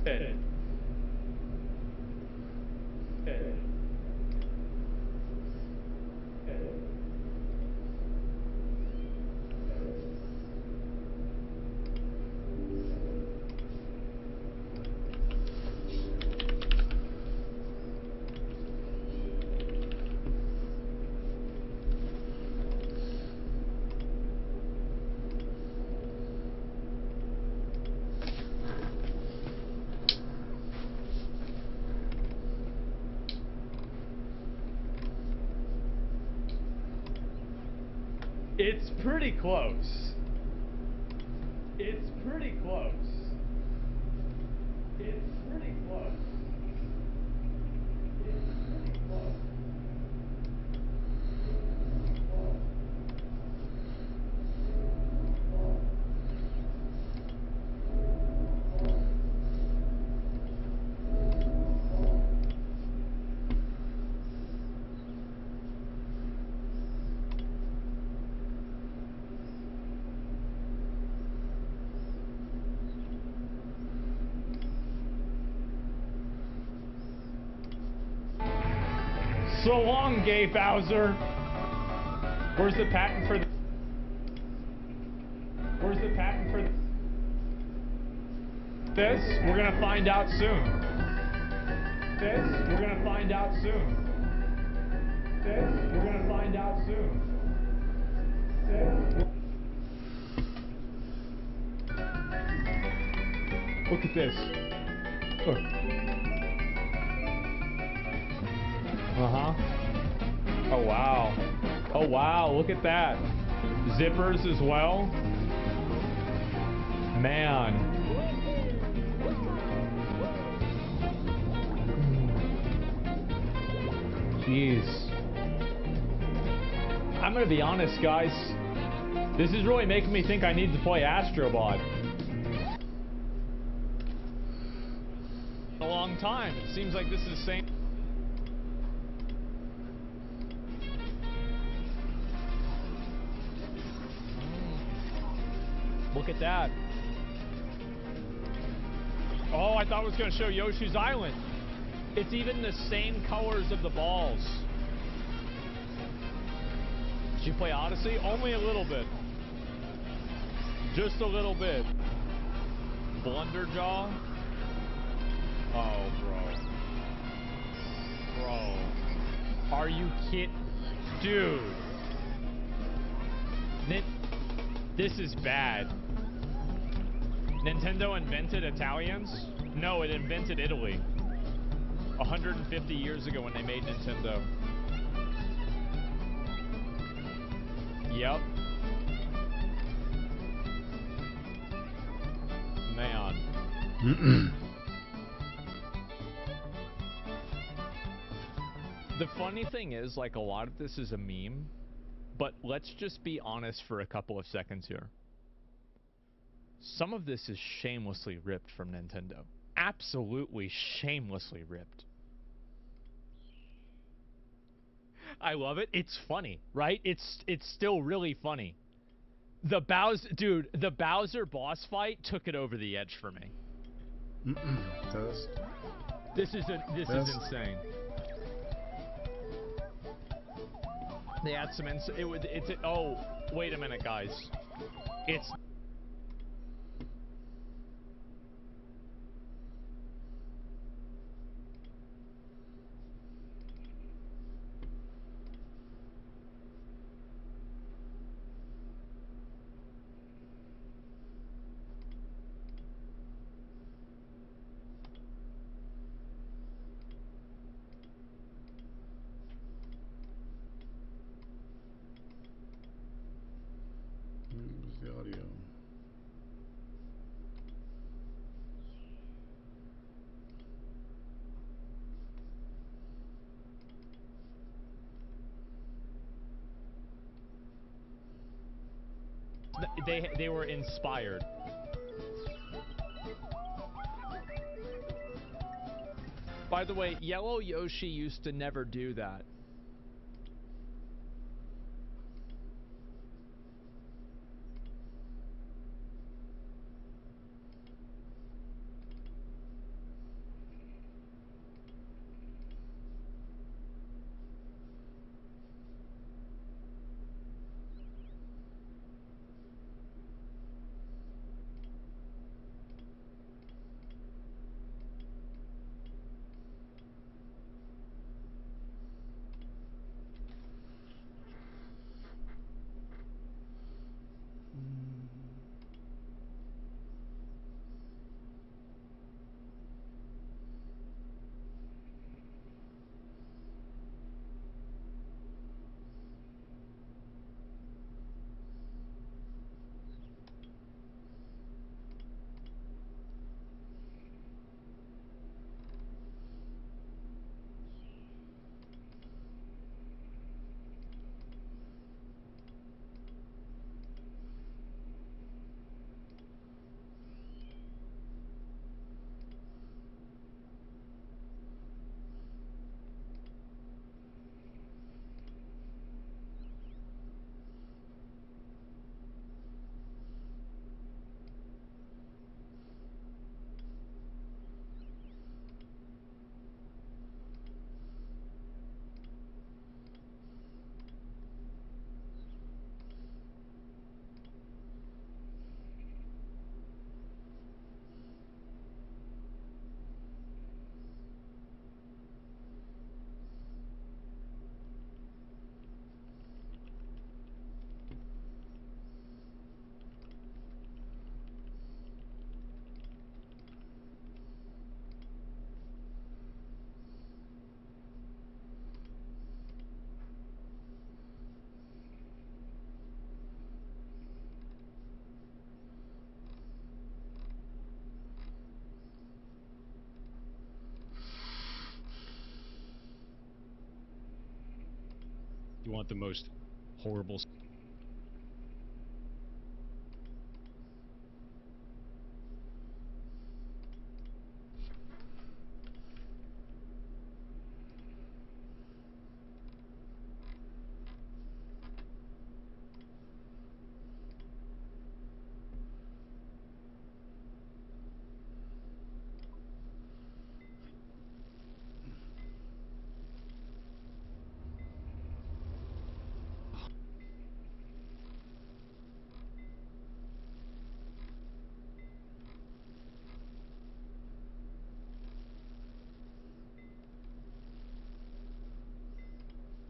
Good. Good. Good. It's pretty close. It's pretty close. It's pretty close. It's pretty close. So long, gay Bowser. Where's the patent for Where's the patent for this? We're gonna find out soon. This, we're gonna find out soon. This, we're gonna find out soon. This. Look at this. Look. Oh wow. Oh wow, look at that. Zippers as well. Man. Jeez. I'm gonna be honest, guys. This is really making me think I need to play Astrobot. A long time. It seems like this is the same. Look at that. Oh, I thought it was going to show Yoshi's Island. It's even the same colors of the balls. Did you play Odyssey? Only a little bit. Just a little bit. Blunderjaw? Oh, bro. Bro. Are you kidding? Dude. This is bad. Nintendo invented Italians? No, it invented Italy. 150 years ago when they made Nintendo. Yep. Man. The funny thing is, like, a lot of this is a meme, but let's just be honest for a couple of seconds here. Some of this is shamelessly ripped from Nintendo. Absolutely shamelessly ripped. I love it. It's funny, right? It's still really funny. The Bowser boss fight took it over the edge for me. Test. This is insane. They had some oh, wait a minute, guys. It's Where's the audio? they were inspired. By the way, Yellow Yoshi used to never do that. you want the most horrible...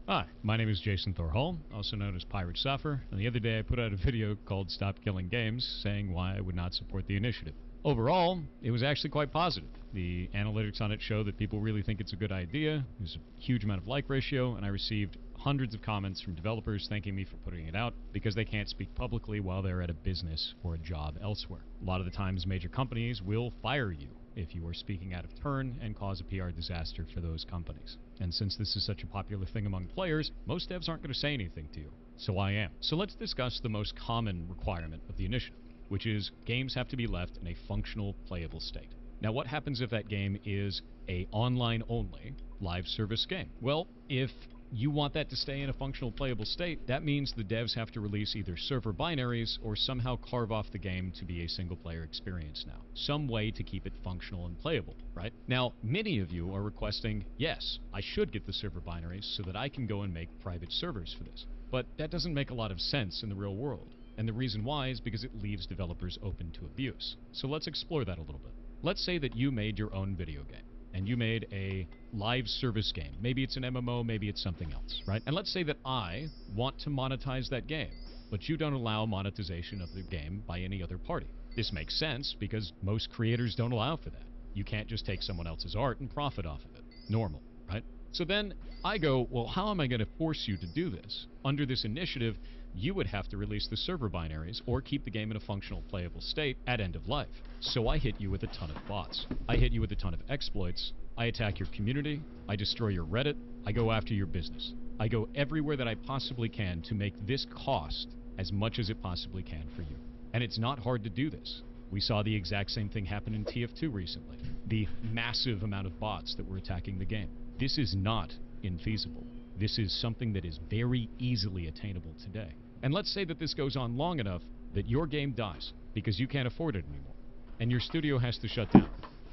Hi, my name is Jason Thorhall, also known as Pirate Suffer, and the other day I put out a video called Stop Killing Games, saying why I would not support the initiative. Overall, it was actually quite positive. The analytics on it show that people really think it's a good idea. There's a huge amount of like ratio, and I received hundreds of comments from developers thanking me for putting it out because they can't speak publicly while they're at a business or a job elsewhere. A lot of the times major companies will fire you if you are speaking out of turn and cause a PR disaster for those companies. And since this is such a popular thing among players, most devs aren't going to say anything to you. So I am. So let's discuss the most common requirement of the initiative, which is games have to be left in a functional, playable state. Now what happens if that game is a online-only live service game? Well, if you want that to stay in a functional, playable state, that means the devs have to release either server binaries or somehow carve off the game to be a single-player experience now. Some way to keep it functional and playable, right? Now, many of you are requesting, yes, I should get the server binaries so that I can go and make private servers for this. But that doesn't make a lot of sense in the real world. And the reason why is because it leaves developers open to abuse. So let's explore that a little bit. Let's say that you made your own video game, and you made a live service game. Maybe it's an MMO, maybe it's something else, right? And let's say that I want to monetize that game, but you don't allow monetization of the game by any other party. This makes sense because most creators don't allow for that. You can't just take someone else's art and profit off of it. Normal, right? So then I go, well, how am I going to force you to do this? Under this initiative, you would have to release the server binaries or keep the game in a functional, playable state at end of life. So I hit you with a ton of bots. I hit you with a ton of exploits. I attack your community. I destroy your Reddit. I go after your business. I go everywhere that I possibly can to make this cost as much as it possibly can for you. And it's not hard to do this. We saw the exact same thing happen in TF2 recently. The massive amount of bots that were attacking the game. This is not infeasible. This is something that is very easily attainable today. And let's say that this goes on long enough that your game dies because you can't afford it anymore, and your studio has to shut down.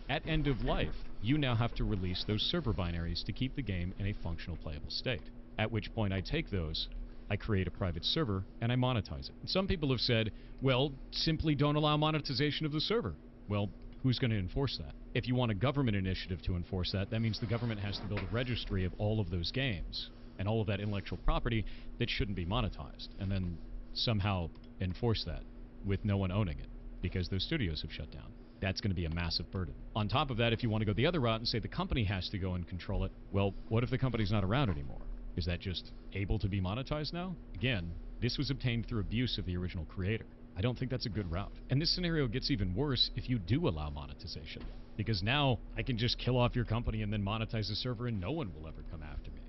At end of life, you now have to release those server binaries to keep the game in a functional, playable state. At which point I take those, I create a private server, and I monetize it. And some people have said, well, simply don't allow monetization of the server. Well, who's going to enforce that? If you want a government initiative to enforce that, that means the government has to build a registry of all of those games and all of that intellectual property that shouldn't be monetized, and then somehow enforce that with no one owning it because those studios have shut down. That's going to be a massive burden. On top of that, if you want to go the other route and say the company has to go and control it, well, what if the company's not around anymore? Is that just able to be monetized now? Again, this was obtained through abuse of the original creator. I don't think that's a good route. And this scenario gets even worse if you do allow monetization, because now I can just kill off your company and then monetize the server and no one will ever come after me.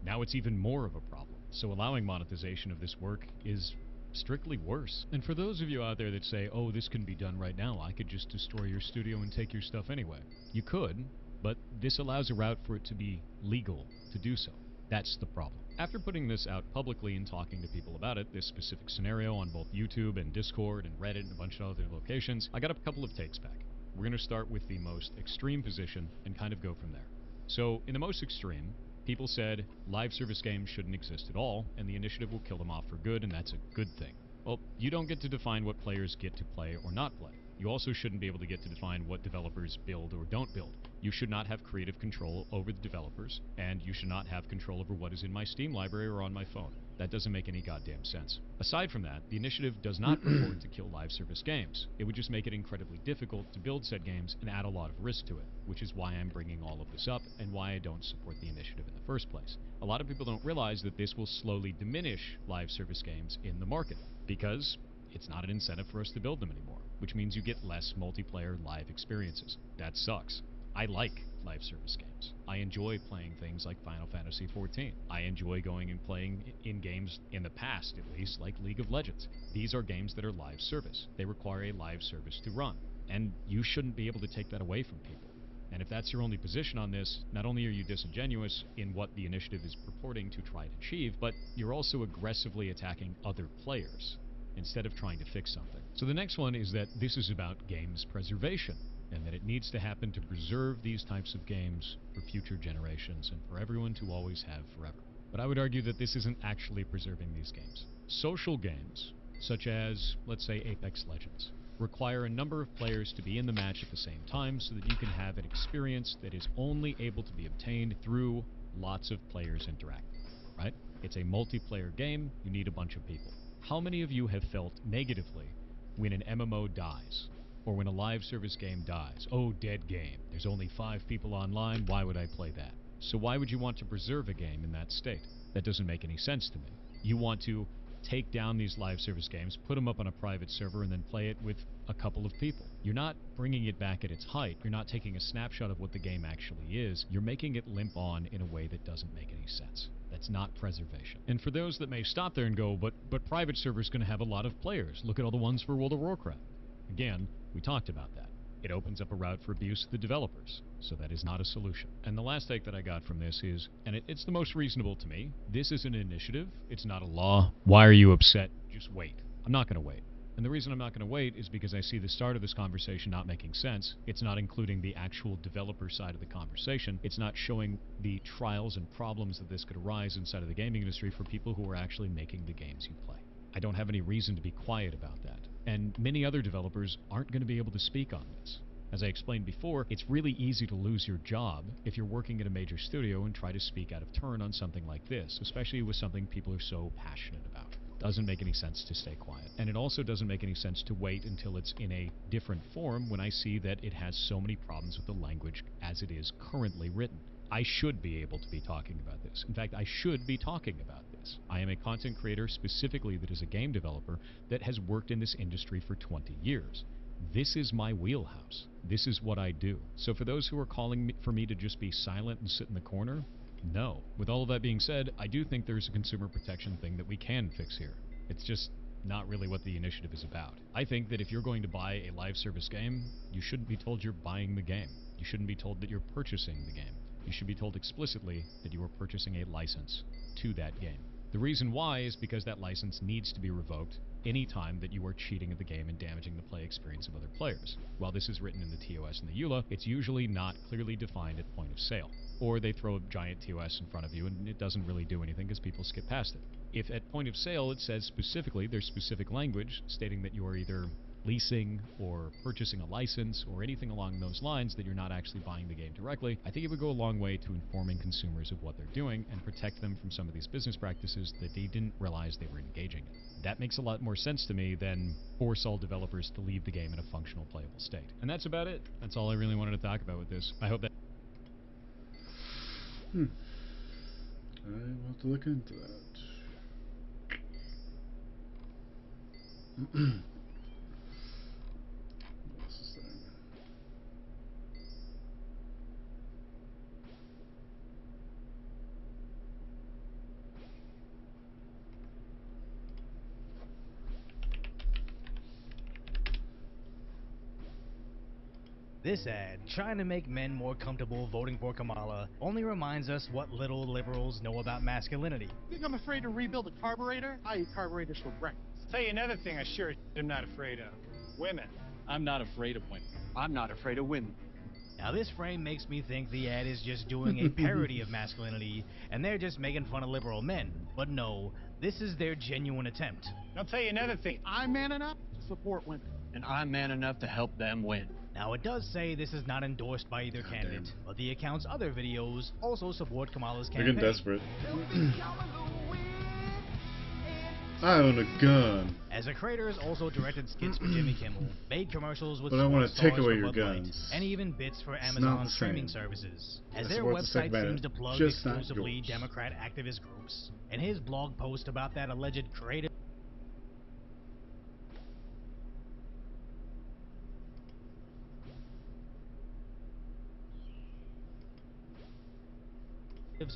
Now it's even more of a problem. So allowing monetization of this work is strictly worse. And for those of you out there that say, oh, this can be done right now, I could just destroy your studio and take your stuff anyway. You could, but this allows a route for it to be legal to do so. That's the problem. After putting this out publicly and talking to people about it, this specific scenario on both YouTube and Discord and Reddit and a bunch of other locations, I got a couple of takes back. We're going to start with the most extreme position and kind of go from there. So, in the most extreme, people said live service games shouldn't exist at all, and the initiative will kill them off for good, and that's a good thing. Well, you don't get to define what players get to play or not play. You also shouldn't be able to get to define what developers build or don't build. You should not have creative control over the developers, and you should not have control over what is in my Steam library or on my phone. That doesn't make any goddamn sense. Aside from that, the initiative does not purport to kill live service games. It would just make it incredibly difficult to build said games and add a lot of risk to it, which is why I'm bringing all of this up and why I don't support the initiative in the first place. A lot of people don't realize that this will slowly diminish live service games in the market, because it's not an incentive for us to build them anymore, which means you get less multiplayer live experiences. That sucks. I like live service games. I enjoy playing things like Final Fantasy XIV. I enjoy going and playing in games, in the past at least, like League of Legends. These are games that are live service. They require a live service to run. And you shouldn't be able to take that away from people. And if that's your only position on this, not only are you disingenuous in what the initiative is purporting to try to achieve, but you're also aggressively attacking other players instead of trying to fix something. So the next one is that this is about games preservation, and that it needs to happen to preserve these types of games for future generations and for everyone to always have forever. But I would argue that this isn't actually preserving these games. Social games, such as, let's say, Apex Legends, require a number of players to be in the match at the same time so that you can have an experience that is only able to be obtained through lots of players interacting, right? It's a multiplayer game, you need a bunch of people. How many of you have felt negatively when an MMO dies, or when a live service game dies? Oh, dead game. There's only 5 people online, why would I play that? So why would you want to preserve a game in that state? That doesn't make any sense to me. You want to take down these live service games, put them up on a private server, and then play it with a couple of people. You're not bringing it back at its height. You're not taking a snapshot of what the game actually is. You're making it limp on in a way that doesn't make any sense. That's not preservation. And for those that may stop there and go, but private server's going to have a lot of players. Look at all the ones for World of Warcraft. Again, we talked about that. It opens up a route for abuse to the developers, so that is not a solution. And the last take that I got from this is, and it's the most reasonable to me, this is an initiative, it's not a law. Why are you upset? Just wait. I'm not going to wait. And the reason I'm not going to wait is because I see the start of this conversation not making sense. It's not including the actual developer side of the conversation. It's not showing the trials and problems that this could arise inside of the gaming industry for people who are actually making the games you play. I don't have any reason to be quiet about that. And many other developers aren't going to be able to speak on this. As I explained before, it's really easy to lose your job if you're working at a major studio and try to speak out of turn on something like this, especially with something people are so passionate about. Doesn't make any sense to stay quiet. And it also doesn't make any sense to wait until it's in a different form when I see that it has so many problems with the language as it is currently written. I should be able to be talking about this. In fact, I should be talking about this. I am a content creator specifically that is a game developer that has worked in this industry for 20 years. This is my wheelhouse. This is what I do. So for those who are calling for me to just be silent and sit in the corner, no. With all of that being said, I do think there's a consumer protection thing that we can fix here. It's just not really what the initiative is about. I think that if you're going to buy a live service game, you shouldn't be told you're buying the game. You shouldn't be told that you're purchasing the game. You should be told explicitly that you are purchasing a license to that game. The reason why is because that license needs to be revoked any time that you are cheating at the game and damaging the play experience of other players. While this is written in the TOS and the EULA, it's usually not clearly defined at point of sale. Or they throw a giant TOS in front of you and it doesn't really do anything because people skip past it. If at point of sale it says specifically, there's specific language stating that you are either leasing or purchasing a license or anything along those lines, that you're not actually buying the game directly, I think it would go a long way to informing consumers of what they're doing and protect them from some of these business practices that they didn't realize they were engaging in. That makes a lot more sense to me than force all developers to leave the game in a functional, playable state. And that's about it. That's all I really wanted to talk about with this. I hope that... I will have to look into that. What else is there? This ad, trying to make men more comfortable voting for Kamala, only reminds us what little liberals know about masculinity. Think I'm afraid to rebuild a carburetor? I eat carburetors for breakfast. Tell you another thing I sure am not afraid of. Women. I'm not afraid of women. I'm not afraid of women. Now this frame makes me think the ad is just doing a parody of masculinity, and they're just making fun of liberal men. But no, this is their genuine attempt. I'll tell you another thing. I'm man enough to support women. And I'm man enough to help them win. Now it does say this is not endorsed by either candidate, but the account's other videos also support Kamala's They're campaign. getting desperate. I own a gun. As a creator has also directed skits for Jimmy Kimmel, made commercials with But I wanna sports take stars away for your Bud Light, guns. and even bits for It's not Amazon the streaming same. services. I As their support the website Second seems Amendment, to plug just not exclusively yours. Democrat activist groups. In his blog post about that alleged creative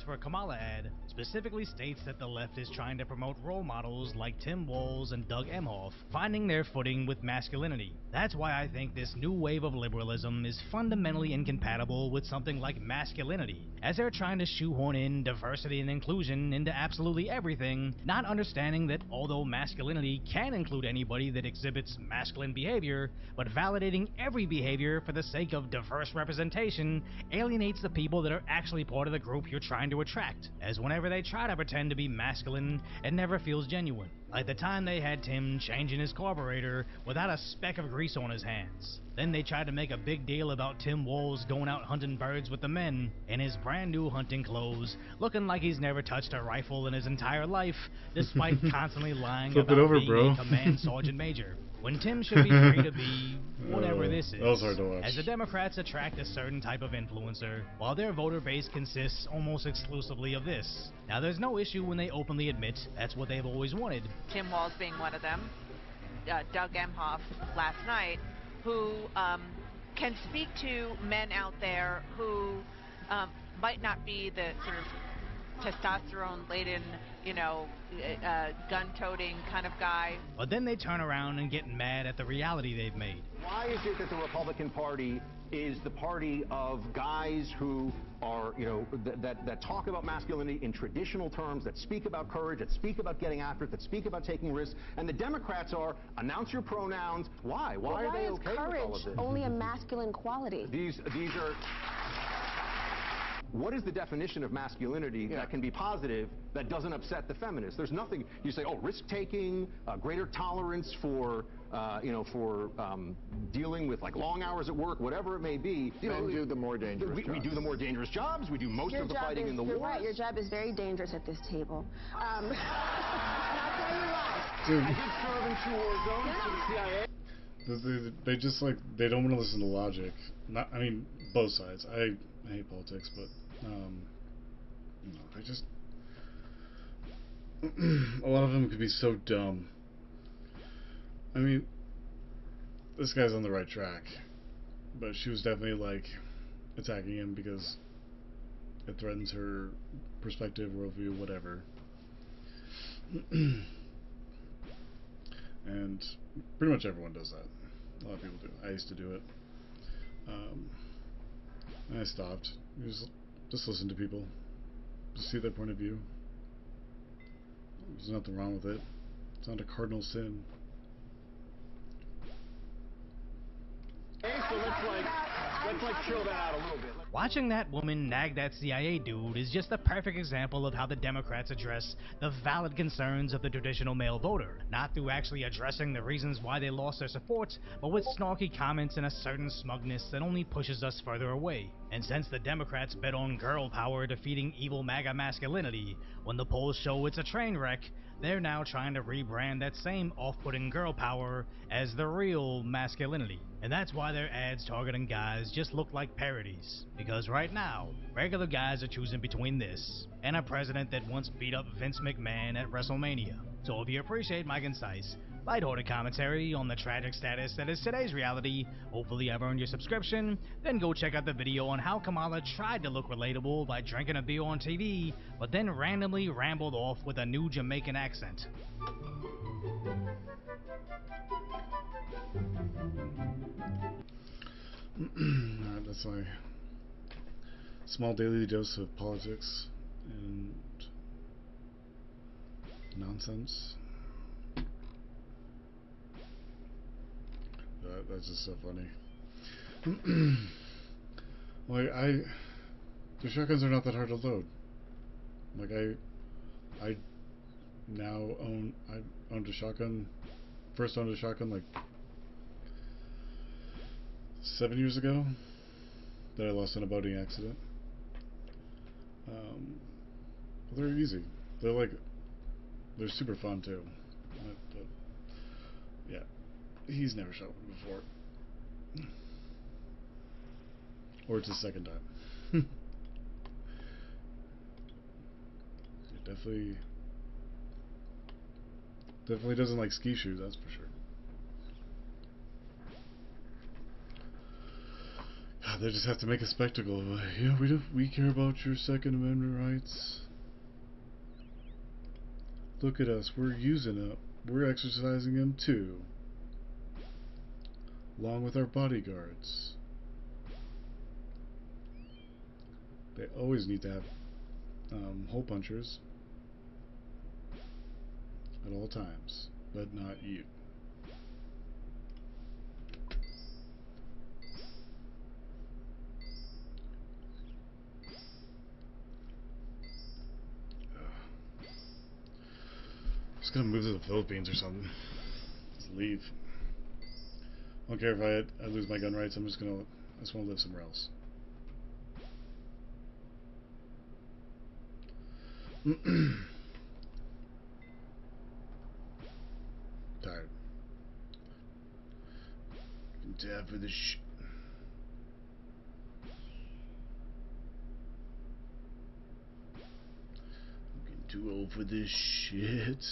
for Kamala ad specifically states that the left is trying to promote role models like Tim Walz and Doug Emhoff finding their footing with masculinity. That's why I think this new wave of liberalism is fundamentally incompatible with something like masculinity, as they're trying to shoehorn in diversity and inclusion into absolutely everything, not understanding that although masculinity can include anybody that exhibits masculine behavior, but validating every behavior for the sake of diverse representation alienates the people that are actually part of the group you're trying to attract, as whenever they try to pretend to be masculine, it never feels genuine. Like the time they had Tim changing his carburetor without a speck of grease on his hands. Then they tried to make a big deal about Tim Walz going out hunting birds with the men in his brand new hunting clothes, looking like he's never touched a rifle in his entire life, despite constantly lying Flip it about over, being bro. a command sergeant major. When Tim should be free to be whatever this is. That was hard to watch. As the Democrats attract a certain type of influencer, while their voter base consists almost exclusively of this. Now there's no issue when they openly admit that's what they've always wanted. Tim Walz being one of them, Doug Emhoff last night, who can speak to men out there who might not be the sort of testosterone-laden, gun-toting kind of guy. But then they turn around and get mad at the reality they've made. Why is it that the Republican Party is the party of guys who are, that talk about masculinity in traditional terms, that speak about courage, that speak about getting after it, that speak about taking risks, and the Democrats are announce your pronouns. Why? Why are they okay with all of courage this? only a masculine quality? These are. What is the definition of masculinity that can be positive that doesn't upset the feminists? There's nothing. You say, oh, risk-taking, greater tolerance for, dealing with like long hours at work, whatever it may be. Men do the more dangerous jobs. We do the more dangerous jobs. We do most of the fighting in the wars. You're right. Your job is very dangerous at this table. And I'll tell you why. I did serve in 2 war zones for the CIA. They just they don't want to listen to logic. I mean, both sides. I hate politics, but I just a lot of them could be so dumb. I mean, this guy's on the right track, but she was definitely attacking him because it threatens her perspective, worldview, whatever. And pretty much everyone does that. A lot of people do. I used to do it. And I stopped. Just listen to people. Just see their point of view. There's nothing wrong with it. It's not a cardinal sin. Okay, so let's chill that out a little bit. Watching that woman nag that CIA dude is just a perfect example of how the Democrats address the valid concerns of the traditional male voter, not through actually addressing the reasons why they lost their support, but with snarky comments and a certain smugness that only pushes us further away. And since the Democrats bet on girl power defeating evil MAGA masculinity, when the polls show it's a train wreck, they're now trying to rebrand that same off-putting girl power as the real masculinity. And that's why their ads targeting guys just look like parodies. Because right now, regular guys are choosing between this and a president that once beat up Vince McMahon at WrestleMania. So if you appreciate my concise, lighthearted commentary on the tragic status that is today's reality, hopefully I've earned your subscription, then go check out the video on how Kamala tried to look relatable by drinking a beer on TV, but then randomly rambled off with a new Jamaican accent. Alright, that's my small daily dose of politics and nonsense. That's just so funny. The shotguns are not that hard to load. I now owned a shotgun. First owned a shotgun 7 years ago that I lost in a boating accident. They're easy. They're super fun too. But yeah, he's never shot one before, or it's his second time. It definitely doesn't like ski shoes, that's for sure. They just have to make a spectacle of it. Yeah, we care about your Second Amendment rights. Look at us, we're using it. We're exercising them too. Along with our bodyguards. They always need to have hole punchers at all times, but not you. Just gonna move to the Philippines or something. Just leave. I don't care if I lose my gun rights. I just want to live somewhere else. Tired. Time for the I'm getting too old for this shit.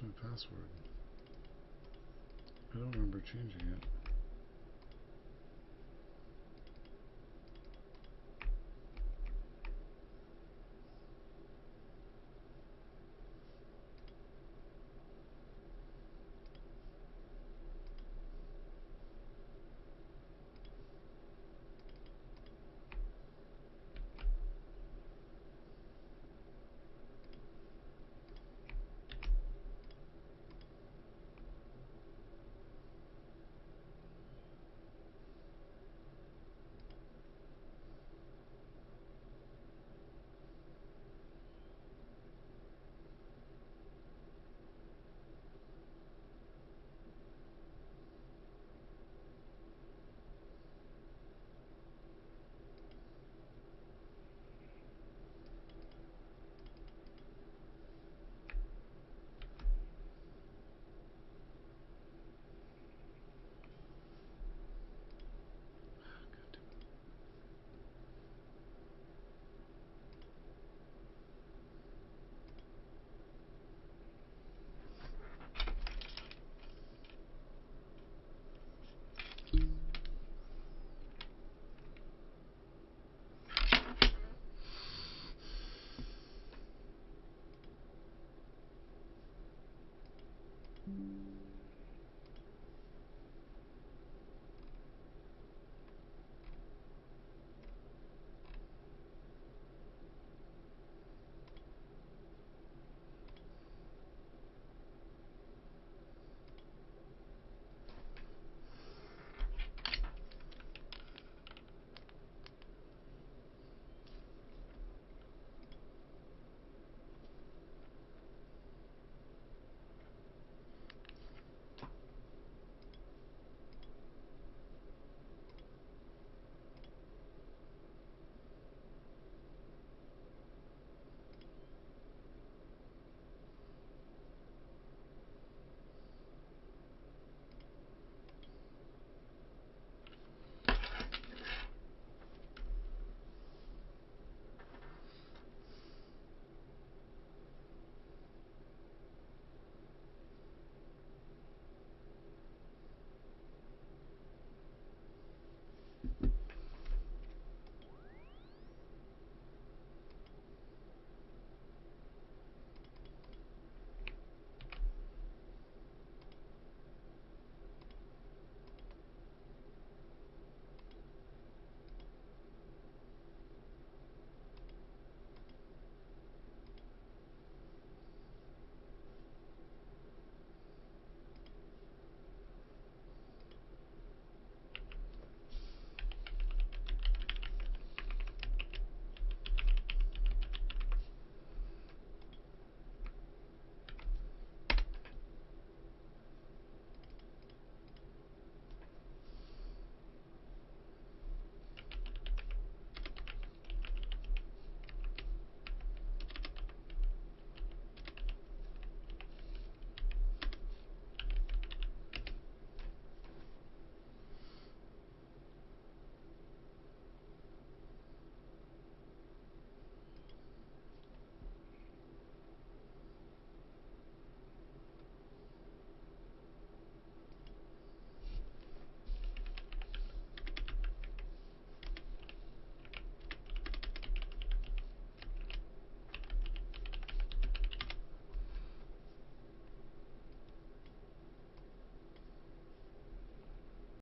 my password? I don't remember changing it.